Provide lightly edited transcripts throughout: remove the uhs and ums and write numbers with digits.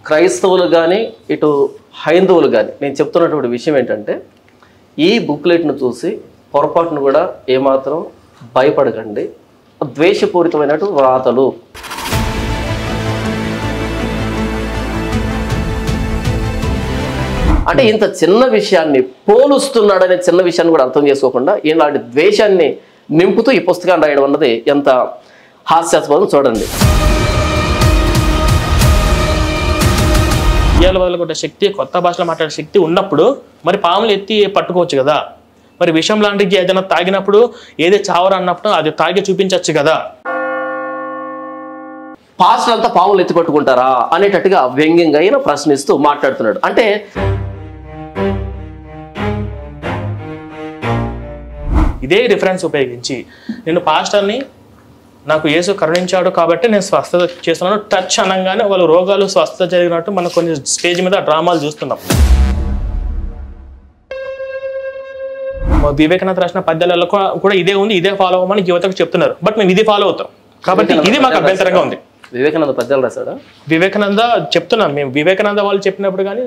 క్రైస్తవులు కానీ ఇటు హైందవులు కానీ నేను చెప్తున్నటువంటి విషయం ఏంటంటే ఈ బుక్లెట్ను చూసి పొరపాటును కూడా ఏమాత్రం భయపడకండి. ద్వేషపూరితమైనటువంటి వ్రాతలు. అంటే ఇంత చిన్న విషయాన్ని పోలుస్తున్నాడనే చిన్న విషయాన్ని కూడా అర్థం చేసుకోకుండా ఇలాంటి ద్వేషాన్ని నింపుతూ ఈ పుస్తకాన్ని రాయడం అన్నది ఎంత హాస్యాస్పదం చూడండి. కొట్టే శక్తి, కొత్త భాషలో మాట్లాడే శక్తి ఉన్నప్పుడు మరి పాములు ఎత్తి పట్టుకోవచ్చు కదా. మరి విషం లాంటిది ఏదైనా తాగినప్పుడు ఏదే చావరా అన్నప్పుడు అది తాగి చూపించవచ్చు కదా. పాస్టర్ అంతా పాములు ఎత్తి పట్టుకుంటారా అనేటట్టుగా వ్యంగ్యంగా అయినా ప్రశ్నిస్తూ మాట్లాడుతున్నాడు. అంటే ఇదే రిఫరెన్స్ ఉపయోగించి నేను పాస్టర్ని నాకు యేసు కరుణించాడు కాబట్టి నేను స్వస్థత చేస్తున్నాను టచ్ అనగానే వాళ్ళు రోగాలు స్వస్థత జరిగినట్టు మనం కొన్ని స్టేజ్ మీద డ్రామాలు చూస్తున్నాం. వివేకానంద రాసిన పద్యాలలో కూడా ఇదే ఉంది, ఇదే ఫాలో అవ్వమని యువతకు చెప్తున్నారు. బట్ మేము ఇది ఫాలో అవుతాం కాబట్టి ఇది మాకు అభ్యంతరంగా ఉంది. వివేకానంద పద్యాలు రాశాడా? వివేకానంద చెప్తున్నాం మేము. వివేకానంద వాళ్ళు చెప్పినప్పుడు కానీ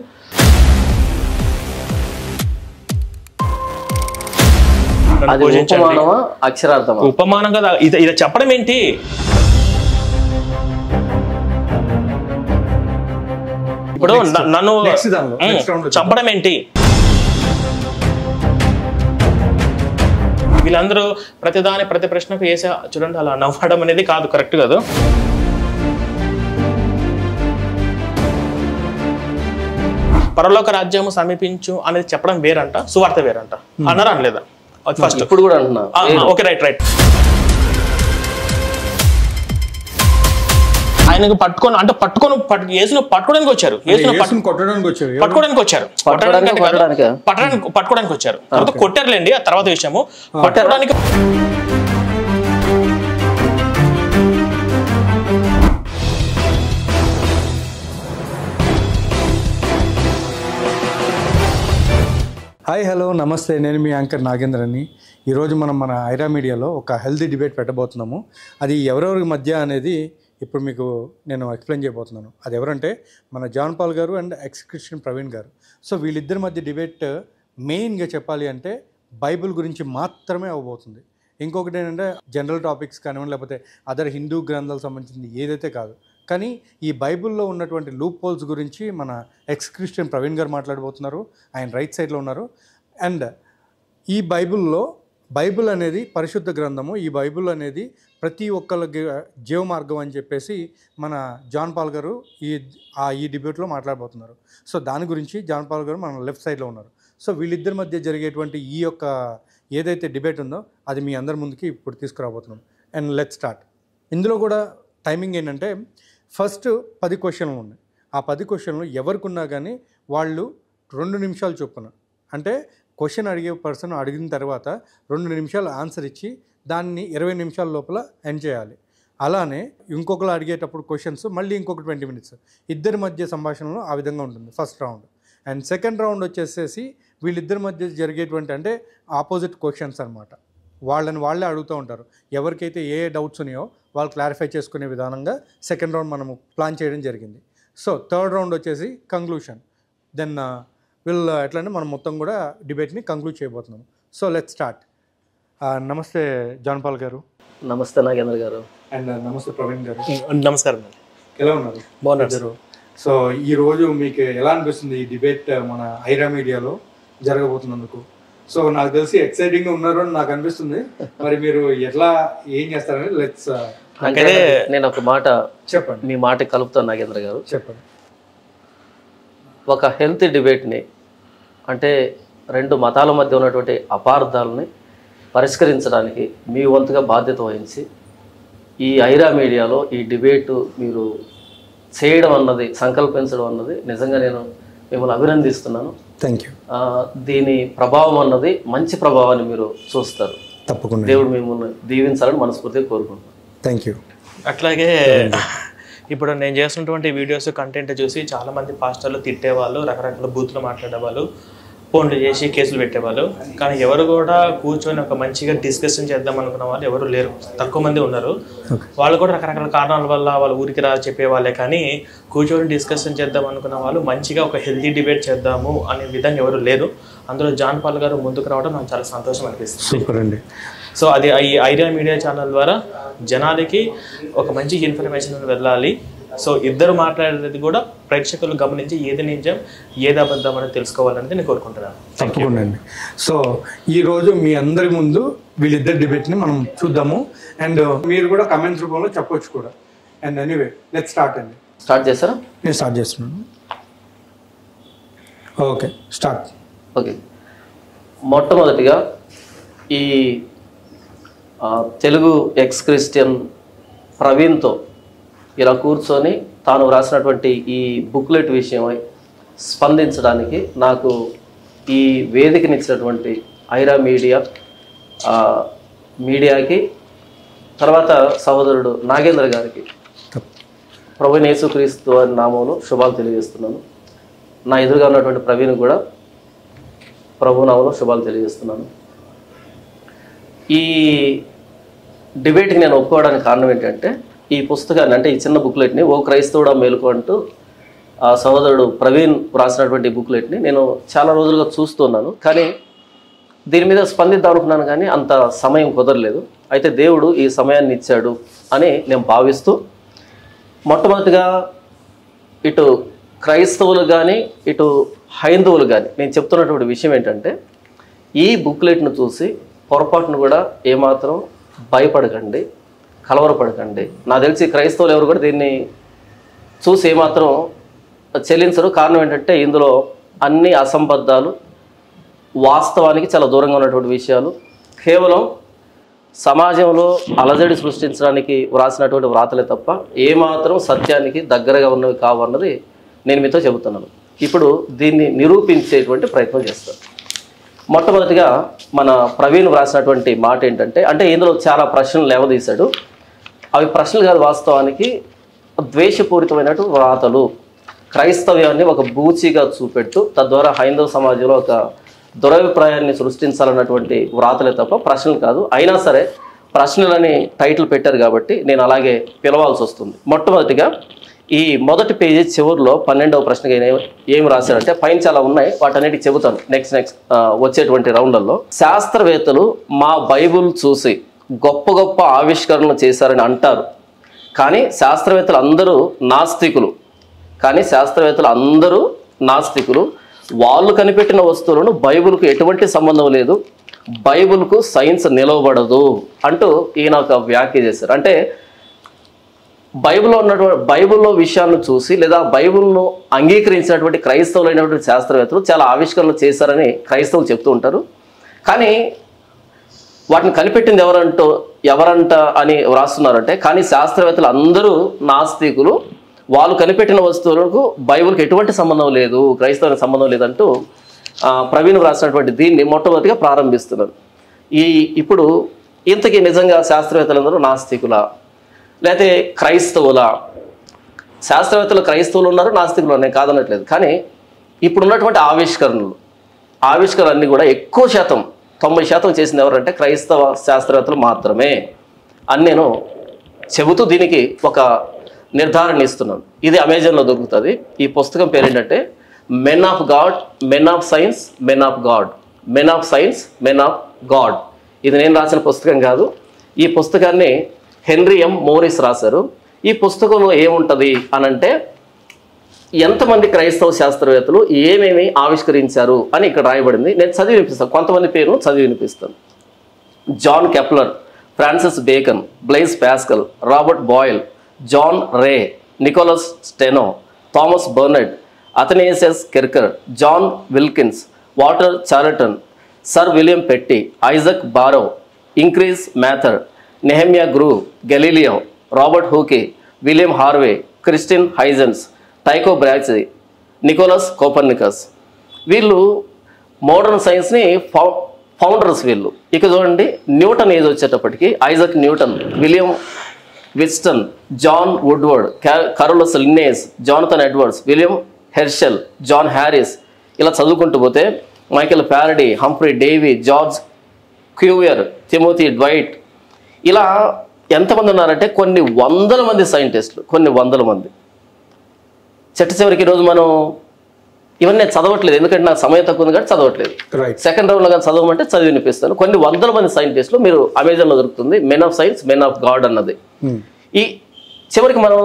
ఉపమానం కదా. ఇది చెప్పడం ఏంటి? ఇప్పుడు నన్ను చంపడం ఏంటి? వీళ్ళందరూ ప్రతిదాని ప్రతి ప్రశ్నకు వేసే చూడండి అలా నవ్వడం అనేది కాదు, కరెక్ట్ కాదు. పరలోక రాజ్యము సమీపించు అనేది చెప్పడం వేరంట, సువార్త వేరంట. అన్నారా అనలేదా? ఫస్ట్ ఇప్పుడు కూడా అంటున్నా. Okay, right. ఆయనకు యేసును పట్టుకోవడానికి వచ్చారు, పట్టుకోవడానికి వచ్చారు. తర్వాత కొట్టారులేండి, ఆ తర్వాత విషయము. పట్టుకోవడానికి హాయ్, హలో, నమస్తే. నేను మీ యాంకర్ నాగేంద్రని. ఈరోజు మనం మన ఐరా మీడియాలో ఒక హెల్తీ డిబేట్ పెట్టబోతున్నాము. అది ఎవరెవరి మధ్య అనేది ఇప్పుడు మీకు నేను ఎక్స్ప్లెయిన్ చేయబోతున్నాను. అది ఎవరంటే మన జాన్ పాల్ గారు అండ్ ఎక్స్ క్రిస్టియన్ ప్రవీణ్ గారు. సో వీళ్ళిద్దరి మధ్య డిబేట్ మెయిన్గా చెప్పాలి అంటే బైబిల్ గురించి మాత్రమే అవ్వబోతుంది. ఇంకొకటి ఏంటంటే జనరల్ టాపిక్స్ కానివ్వండి, లేకపోతే అదర్ హిందూ గ్రంథాలకు సంబంధించింది ఏదైతే కాదు. కానీ ఈ బైబిల్లో ఉన్నటువంటి లూప్ హోల్స్ గురించి మన ఎక్స్ క్రిస్టియన్ ప్రవీణ్ గారు మాట్లాడబోతున్నారు. ఆయన రైట్ సైడ్లో ఉన్నారు. అండ్ ఈ బైబిల్ అనేది పరిశుద్ధ గ్రంథము. ఈ బైబిల్ అనేది ప్రతి ఒక్కరికి జీవ మార్గం అని చెప్పేసి మన జాన్ పాల్ గారు ఈ డిబేట్లో మాట్లాడబోతున్నారు. సో దాని గురించి జాన్ పాల్ గారు మన లెఫ్ట్ సైడ్లో ఉన్నారు. సో వీళ్ళిద్దరి మధ్య జరిగేటువంటి ఈ యొక్క ఏదైతే డిబేట్ ఉందో అది మీ అందరి ముందుకి ఇప్పుడు తీసుకురాబోతున్నాం. And let's start. ఇందులో కూడా టైమింగ్ ఏంటంటే ఫస్ట్ 10 క్వశ్చన్లు ఉన్నాయి. ఆ 10 క్వశ్చన్లు ఎవరికి ఉన్నా కానీ వాళ్ళు 2 నిమిషాలు చొప్పున, అంటే క్వశ్చన్ అడిగే పర్సన్ అడిగిన తర్వాత 2 నిమిషాలు ఆన్సర్ ఇచ్చి దాన్ని 20 నిమిషాల లోపల ఎండ్ చేయాలి. అలానే ఇంకొకరు అడిగేటప్పుడు క్వశ్చన్స్ మళ్ళీ ఇంకొక 20 మినిట్స్. ఇద్దరి మధ్య సంభాషణలో ఆ విధంగా ఉంటుంది first round. And second round వచ్చేసేసి వీళ్ళిద్దరి మధ్య జరిగేటువంటి అంటే ఆపోజిట్ క్వశ్చన్స్ అనమాట. వాళ్ళే అడుగుతూ ఉంటారు. ఎవరికైతే ఏ డౌట్స్ ఉన్నాయో వాళ్ళు క్లారిఫై చేసుకునే విధానంగా సెకండ్ రౌండ్ మనము ప్లాన్ చేయడం జరిగింది. సో థర్డ్ రౌండ్ వచ్చేసి కంక్లూషన్. దెన్ ఎట్లంటే మనం మొత్తం కూడా డిబేట్ని కంక్లూడ్ చేయబోతున్నాము. So let's start. నమస్తే జాన్ పాల్ గారు. నమస్తే నాగేంద్ర గారు. అండ్ నమస్తే ప్రవీణ్ గారు. నమస్కారం. ఎలా ఉన్నారు? బాగున్నారు. సో ఈరోజు మీకు ఎలా అనిపిస్తుంది ఈ డిబేట్ మన ఐరా మీడియాలో జరగబోతున్నందుకు? సో నాకు తెలిసి ఎక్సైటింగ్గా ఉన్నారు అని నాకు అనిపిస్తుంది. మరి మీరు ఎట్లా ఏం చేస్తారని లెట్స్. నేను ఒక మాట చెప్పండి. మీ మాట కలుపుతాను నాగేంద్ర గారు. చెప్పండి. ఒక హెల్తీ డిబేట్ని అంటే 2 మతాల మధ్య ఉన్నటువంటి అపార్థాలని పరిష్కరించడానికి మీ వంతుగా బాధ్యత వహించి ఈ ఐరా మీడియాలో ఈ డిబేటు మీరు చేయడం అన్నది, సంకల్పించడం అన్నది నిజంగా నేను మిమ్మల్ని అభినందిస్తున్నాను. Thank you. దీని ప్రభావం అన్నది మంచి ప్రభావాన్ని మీరు చూస్తారు. తప్పకుండా. దేవుడు మిమ్మల్ని దీవించాలని మనస్ఫూర్తిగా కోరుకుంటున్నాను. Thank you. అట్లాగే ఇప్పుడు నేను చేస్తున్నటువంటి వీడియోస్ కంటెంట్ చూసి చాలామంది పాస్టర్లు తిట్టేవాళ్ళు, రకరకాల బూత్లు మాట్లాడేవాళ్ళు, ఫోన్లు చేసి కేసులు పెట్టేవాళ్ళు. కానీ ఎవరు కూడా కూర్చొని ఒక మంచిగా డిస్కషన్ చేద్దాం అనుకున్న వాళ్ళు ఎవరు లేరు, తక్కువ మంది ఉన్నారు. వాళ్ళు కూడా రకరకాల కారణాల వల్ల వాళ్ళ ఊరికి చెప్పేవాళ్ళే, కానీ కూర్చొని డిస్కషన్ చేద్దాం అనుకున్న వాళ్ళు మంచిగా ఒక హెల్తీ డిబేట్ చేద్దాము అనే విధంగా ఎవరు లేరు. అందులో జాన్ పాల్ గారు ముందుకు రావడం నాకు చాలా సంతోషం అనిపిస్తుంది. సూపర్ అండి. సో అది ఈ ఐడియా మీడియా ఛానల్ ద్వారా జనాలకి ఒక మంచి ఇన్ఫర్మేషన్ వెళ్ళాలి. సో ఇద్దరు మాట్లాడేది కూడా ప్రేక్షకులు గమనించి ఏది నిజం ఏది అబద్ధం అనేది తెలుసుకోవాలని నేను కోరుకుంటున్నాను. తప్పకుండా అండి. సో ఈరోజు మీ అందరి ముందు వీళ్ళిద్దరు డిబేట్ని మనం చూద్దాము. అండ్ మీరు కూడా కమెంట్స్ రూపంలో చెప్పొచ్చు కూడా. అండ్ ఎనీవే లెట్స్ స్టార్ట్ అండి. స్టార్ట్ చేస్తారా? నేను స్టార్ట్ చేస్తున్నాను. Okay start. ఓకే, మొట్టమొదటిగా ఈ తెలుగు ఎక్స్ క్రిస్టియన్ ప్రవీణ్తో ఇలా కూర్చొని తాను వ్రాసినటువంటి ఈ బుక్లెట్ విషయమై స్పందించడానికి నాకు ఈ వేదికనిచ్చినటువంటి ఐరా మీడియాకి తర్వాత సహోదరుడు నాగేంద్ర గారికి ప్రభువైన యేసుక్రీస్తు వారి నామంలో శుభాలు తెలియజేస్తున్నాను. నా ఎదురుగా ఉన్నటువంటి ప్రవీణ్ కూడా ప్రభు నామంలో శుభాలు తెలియజేస్తున్నాను. ఈ డిబేట్కి నేను ఒప్పుకోవడానికి కారణం ఏంటంటే ఈ పుస్తకాన్ని, అంటే ఈ చిన్న బుక్లెట్ని ఓ క్రైస్తవుడా మేలుకు అంటూ ఆ సహోదరుడు ప్రవీణ్ రాసినటువంటి బుక్లెట్ని నేను చాలా రోజులుగా చూస్తున్నాను. కానీ దీని మీద స్పందిద్దాం అనుకున్నాను, కానీ అంత సమయం కుదరలేదు. అయితే దేవుడు ఈ సమయాన్ని ఇచ్చాడు అని నేను భావిస్తూ మొట్టమొదటిగా ఇటు క్రైస్తవులు కానీ ఇటు హైందవులు కానీ నేను చెప్తున్నటువంటి విషయం ఏంటంటే ఈ బుక్లెట్ను చూసి పొరపాటును కూడా ఏమాత్రం భయపడకండి, కలవరపడకండి. నాకు తెలిసి క్రైస్తవులు ఎవరు కూడా దీన్ని చూసి ఏమాత్రం చెల్లించరు. కారణం ఏంటంటే ఇందులో అన్ని అసంబద్ధాలు, వాస్తవానికి చాలా దూరంగా ఉన్నటువంటి విషయాలు, కేవలం సమాజంలో అలజడి సృష్టించడానికి వ్రాసినటువంటి వ్రాతలే తప్ప ఏమాత్రం సత్యానికి దగ్గరగా ఉన్నవి కావన్నది నేను మీతో చెబుతున్నాను. ఇప్పుడు దీన్ని నిరూపించేటువంటి ప్రయత్నం చేస్తాను. మొట్టమొదటిగా మన ప్రవీణ్ వ్రాసినటువంటి మాట ఏంటంటే, అంటే ఇందులో చాలా ప్రశ్నలు లేవదీశాడు. అవి ప్రశ్నలు కాదు, వాస్తవానికి ద్వేషపూరితమైనటువంటి వ్రాతలు, క్రైస్తవ్యాన్ని ఒక బూచిగా చూపెడుతూ తద్వారా హైందవ సమాజంలో ఒక దురభిప్రాయాన్ని సృష్టించాలన్నటువంటి వ్రాతలే తప్ప ప్రశ్నలు కాదు. అయినా సరే ప్రశ్నలని టైటిల్ పెట్టారు కాబట్టి నేను అలాగే పిలవాల్సి వస్తుంది. మొట్టమొదటిగా ఈ మొదటి పేజీ చివరిలో 12వ ప్రశ్నగా ఏమి రాశారంటే, పైన చాలా ఉన్నాయి, వాటన్నిటికి చెబుతాను నెక్స్ట్ వచ్చేటువంటి రౌండ్లలో. శాస్త్రవేత్తలు మా బైబుల్ చూసి గొప్ప గొప్ప ఆవిష్కరణలు చేశారని అంటారు, కానీ శాస్త్రవేత్తలు అందరూ నాస్తికులు. వాళ్ళు కనిపెట్టిన వస్తువులను బైబుల్కు ఎటువంటి సంబంధం లేదు, బైబుల్కు సైన్స్ నిలవబడదు అంటూ ఈయన ఒక వ్యాఖ్య చేశారు. అంటే బైబిల్లో విషయాలను చూసి లేదా బైబిల్ను అంగీకరించినటువంటి క్రైస్తవులైనటువంటి శాస్త్రవేత్తలు చాలా ఆవిష్కరణలు చేశారని క్రైస్తవులు చెప్తూ ఉంటారు. కానీ వాటిని కనిపెట్టింది ఎవరంట అని వ్రాస్తున్నారంటే, కానీ శాస్త్రవేత్తలు అందరూ నాస్తికులు, వాళ్ళు కనిపెట్టిన వస్తువులకు బైబిల్కి ఎటువంటి సంబంధం లేదు, క్రైస్తవునికి సంబంధం లేదంటూ ప్రవీణ్ వ్రాసినటువంటి దీన్ని మొట్టమొదటిగా ప్రారంభిస్తున్నారు. ఇప్పుడు ఇంతకీ నిజంగా శాస్త్రవేత్తలందరూ నాస్తికులా లేకపోతే క్రైస్తవుల? శాస్త్రవేత్తలు క్రైస్తవులు ఉన్నారు, నాస్తికులు ఉన్నాయి, కాదనట్లేదు. కానీ ఇప్పుడున్నటువంటి ఆవిష్కరణలన్నీ కూడా ఎక్కువ శాతం 90% చేసింది ఎవరంటే క్రైస్తవ శాస్త్రవేత్తలు మాత్రమే అని నేను చెబుతూ దీనికి ఒక నిర్ధారణ ఇస్తున్నాను. ఇది అమెజాన్లో దొరుకుతుంది. ఈ పుస్తకం పేరు ఏంటంటే men of God, men of science, men of God, men of science, men of God. ఇది నేను రాసిన పుస్తకం కాదు. ఈ పుస్తకాన్ని హెన్రీ ఎం మోరిస్ రాశారు. ఈ పుస్తకంలో ఏముంటుంది అనంటే ఎంతమంది క్రైస్తవ శాస్త్రవేత్తలు ఏమేమి ఆవిష్కరించారు అని ఇక్కడ రాయబడింది. నేను చదివి వినిపిస్తాను, కొంతమంది పేరు చదివి వినిపిస్తాను. John Kepler, Francis Bacon, Blaise Pascal, Robert Boyle, John Ray, Nicolas Steno, Thomas Burnet, Athanasius Kircher, John Wilkins, Walter Charleton, Sir William Petty, Isaac Barrow, Increase Mather, Nehemiah Grew, Galileo, Robert Hooke, William Harvey, Christiaan Huygens, Tycho Brahe, Nicolaus Copernicus. వీళ్ళు modern సైన్స్ని founders వీళ్ళు. ఇక చూడండి, Newton age వచ్చేటప్పటికి Isaac Newton, William Whiston, John Woodward, Carolus Linnaeus, Jonathan Edwards, William Herschel, John Harris, ఇలా చదువుకుంటూ పోతే Michael Faraday, Humphry Davy, Georges Cuvier, Timothy Dwight, ఇలా ఎంతమంది ఉన్నారంటే కొన్ని వందల మంది సైంటిస్టులు, కొన్ని వందల మంది. చివరికి ఈరోజు మనం ఇవన్నీ చదవట్లేదు, ఎందుకంటే నాకు సమయం తక్కువ ఉంది కాబట్టి చదవట్లేదు. సెకండ్ రౌండ్లో కానీ చదవమంటే చదివి వినిపిస్తాను. కొన్ని వందల మంది సైంటిస్టులు మీరు అమెజాన్లో దొరుకుతుంది, men of science, men of God అన్నది. ఈ చివరికి మనం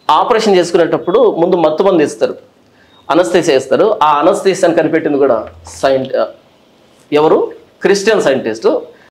ఆపరేషన్ చేసుకునేటప్పుడు ముందు మత్తు మంది ఇస్తారు, అనస్థీసియా ఇస్తారు. ఆ అనస్థీసియాని కనిపెట్టింది కూడా ఎవరు? Christian scientist